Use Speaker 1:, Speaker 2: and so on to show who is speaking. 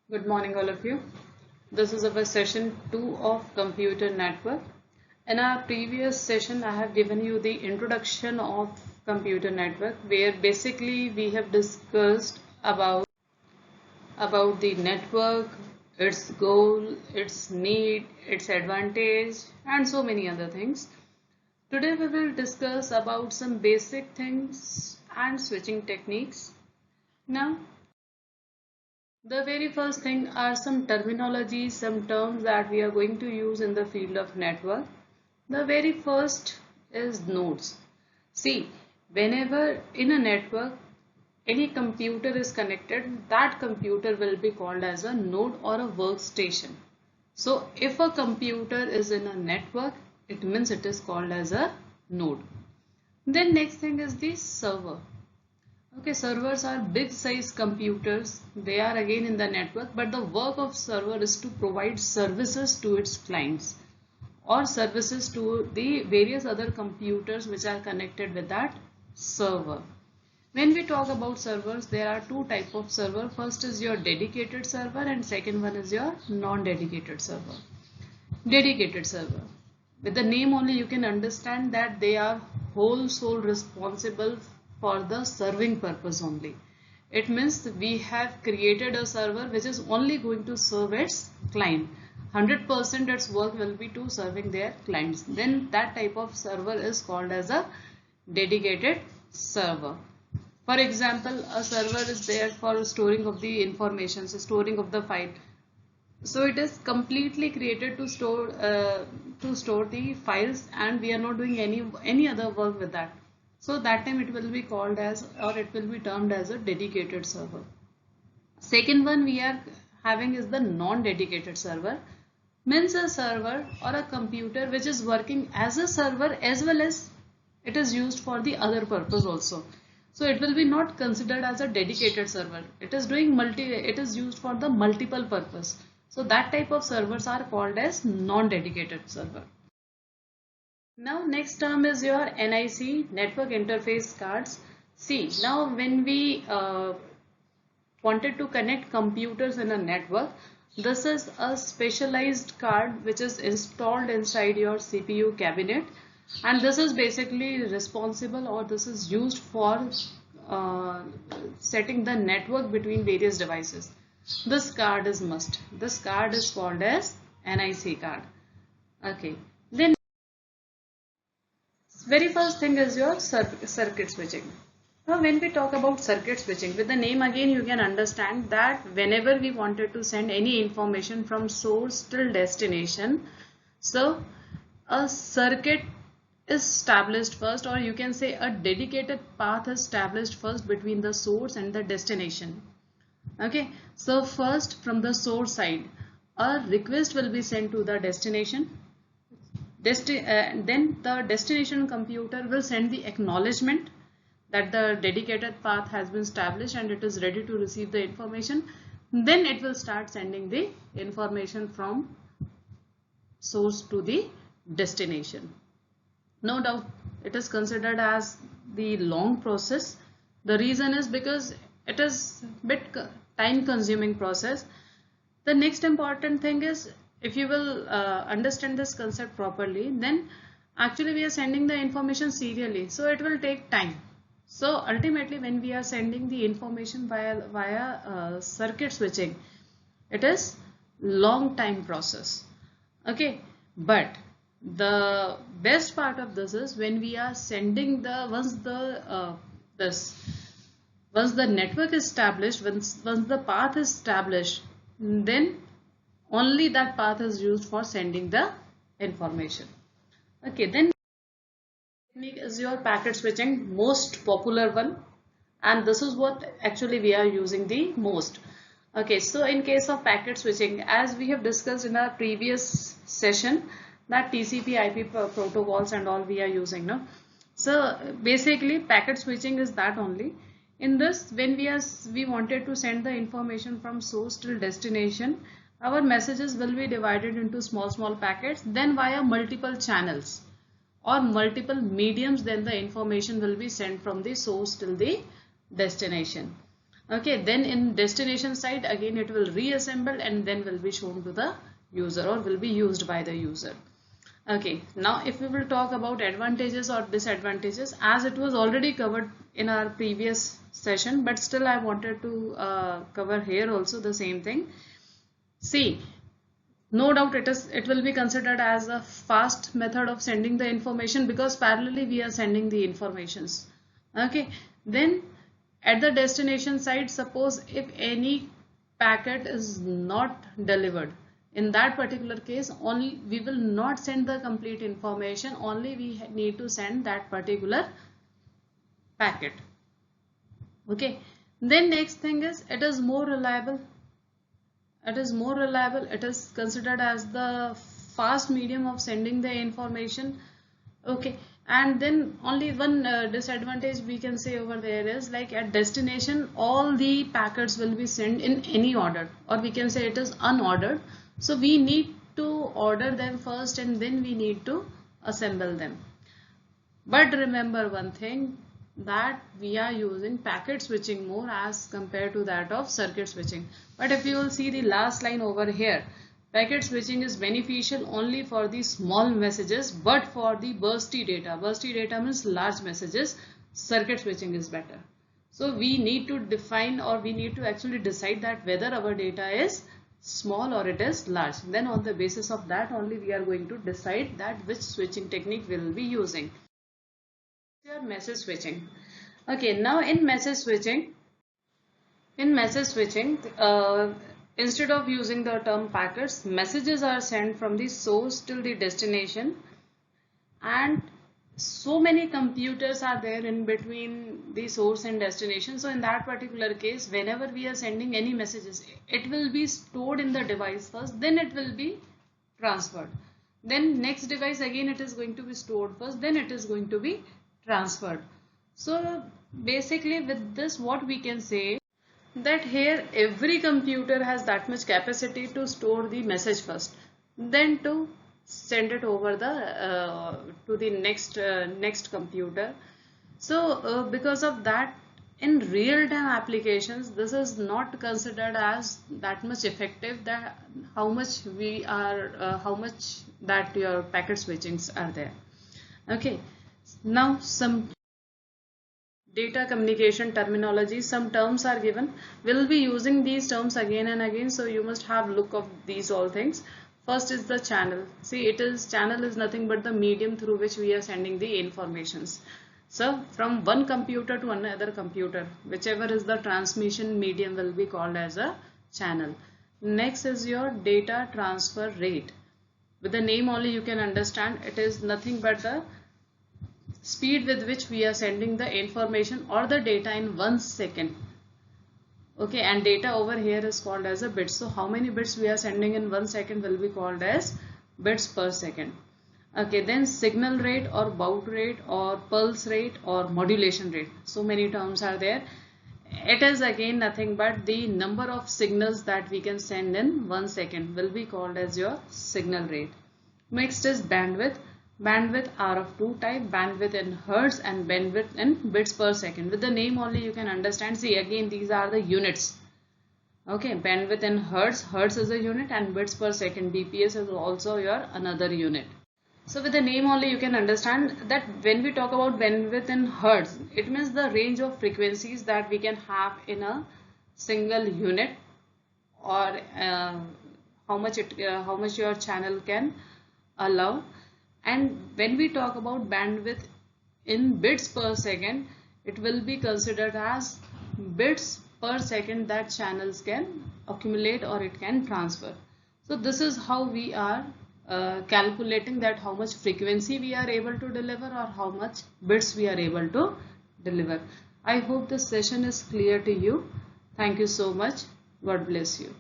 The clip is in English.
Speaker 1: Good morning, all of you. This is our session 2 of computer network. In our previous session, I have given you the introduction of computer network, where basically we have discussed about the network, its goal, its need, its advantage, and so many other things. Today we will discuss about some basic things and switching techniques. Now, the very first thing are some terminologies, some terms that we are going to use in the field of network. The very first is nodes. See, whenever in a network any computer is connected, that computer will be called as a node or a workstation. So if a computer is in a network, it means it is called as a node. Then next thing is the server. Okay, servers are big size computers. They are again in the network, but the work of server is to provide services to its clients or services to the various other computers which are connected with that server. When we talk about servers, there are two types of server. First is your dedicated server and second one is your non-dedicated server. Dedicated server. With the name only you can understand that they are whole sole responsible for the serving purpose only. It means we have created a server which is only going to serve its client. 100% its work will be to serving their clients. Then that type of server is called as a dedicated server. For example, a server is there for storing of the information, so storing of the file. So it is completely created to store the files, and we are not doing any other work with that. So that time it will be called as, or it will be termed as, a dedicated server. Second one we are having is the non-dedicated server. Means a server or a computer which is working as a server as well as it is used for the other purpose also. So it will be not considered as a dedicated server. It is used for the multiple purpose. So that type of servers are called as non-dedicated server. Now next term is your NIC, network interface cards. See, now when we wanted to connect computers in a network, this is a specialized card which is installed inside your CPU cabinet, and this is basically responsible, or this is used for setting the network between various devices. This card is must. This card is called as NIC card. Okay. Then very first thing is your circuit switching. Now when we talk about circuit switching, with the name again you can understand that whenever we wanted to send any information from source till destination, so a circuit is established first, or you can say a dedicated path is established first between the source and the destination. Okay, so first from the source side, a request will be sent to the destination. Then the destination computer will send the acknowledgement that the dedicated path has been established and it is ready to receive the information. Then it will start sending the information from source to the destination. No doubt it is considered as the long process. The reason is because it is a bit time consuming process. The next important thing is, if you will understand this concept properly, then actually we are sending the information serially, so it will take time. So ultimately when we are sending the information via circuit switching, it is long time process. Okay, but the best part of this is when we are sending the once the network is established, once the path is established, then only that path is used for sending the information. Okay, then technique is your packet switching, most popular one, and this is what actually we are using the most. Okay, so in case of packet switching, as we have discussed in our previous session, that TCP IP protocols and all we are using now. So basically packet switching is that only. In this, when we wanted to send the information from source till destination, our messages will be divided into small packets, then via multiple channels or multiple mediums, then the information will be sent from the source till the destination. Okay, then in destination side again it will reassemble and then will be shown to the user or will be used by the user. Okay, now if we will talk about advantages or disadvantages, as it was already covered in our previous session, but still I wanted to cover here also the same thing. See, no doubt it will be considered as a fast method of sending the information because parallelly we are sending the informations. Okay, then at the destination side, suppose if any packet is not delivered, in that particular case only we will not send the complete information, only we need to send that particular packet. Okay, then next thing is it is more reliable. It is more reliable. It is considered as the fast medium of sending the information. Okay, and then only one disadvantage we can say over there is like at destination all the packets will be sent in any order, or we can say it is unordered. So we need to order them first and then we need to assemble them. But remember one thing, that we are using packet switching more as compared to that of circuit switching. But if you will see the last line over here, packet switching is beneficial only for the small messages, but for the bursty data means large messages, circuit switching is better. So we need to define, or we need to actually decide that whether our data is small or it is large. Then on the basis of that only we are going to decide that which switching technique we will be using. Your message switching. Okay, now in message switching, instead of using the term packets, messages are sent from the source till the destination, and so many computers are there in between the source and destination. So in that particular case, whenever we are sending any messages, it will be stored in the device first, then it will be transferred. Then next device again it is going to be stored first, then it is going to be transferred. So basically with this what we can say, that here every computer has that much capacity to store the message first, then to send it over the to the next computer. So because of that, in real-time applications this is not considered as that much effective, that how much that your packet switchings are there. Okay, now some data communication terminology, some terms are given. We'll be using these terms again and again, so you must have look of these all things. First is the channel. See, channel is nothing but the medium through which we are sending the informations. So from one computer to another computer, whichever is the transmission medium will be called as a channel. Next is your data transfer rate. With the name only you can understand, it is nothing but the speed with which we are sending the information or the data in 1 second. Okay, and data over here is called as a bits. So how many bits we are sending in 1 second will be called as bits per second. Okay, then signal rate or baud rate or pulse rate or modulation rate. So many terms are there. It is again nothing but the number of signals that we can send in 1 second will be called as your signal rate. Next is bandwidth. Bandwidth are of two type, bandwidth in hertz and bandwidth in bits per second. With the name only you can understand. See, again these are the units. Okay, bandwidth in hertz, hertz is a unit, and bits per second, BPS, is also your another unit. So with the name only you can understand that when we talk about bandwidth in hertz, it means the range of frequencies that we can have in a single unit, or how much your channel can allow. And when we talk about bandwidth in bits per second, it will be considered as bits per second that channels can accumulate or it can transfer. So this is how we are calculating that how much frequency we are able to deliver or how much bits we are able to deliver. I hope this session is clear to you. Thank you so much. God bless you.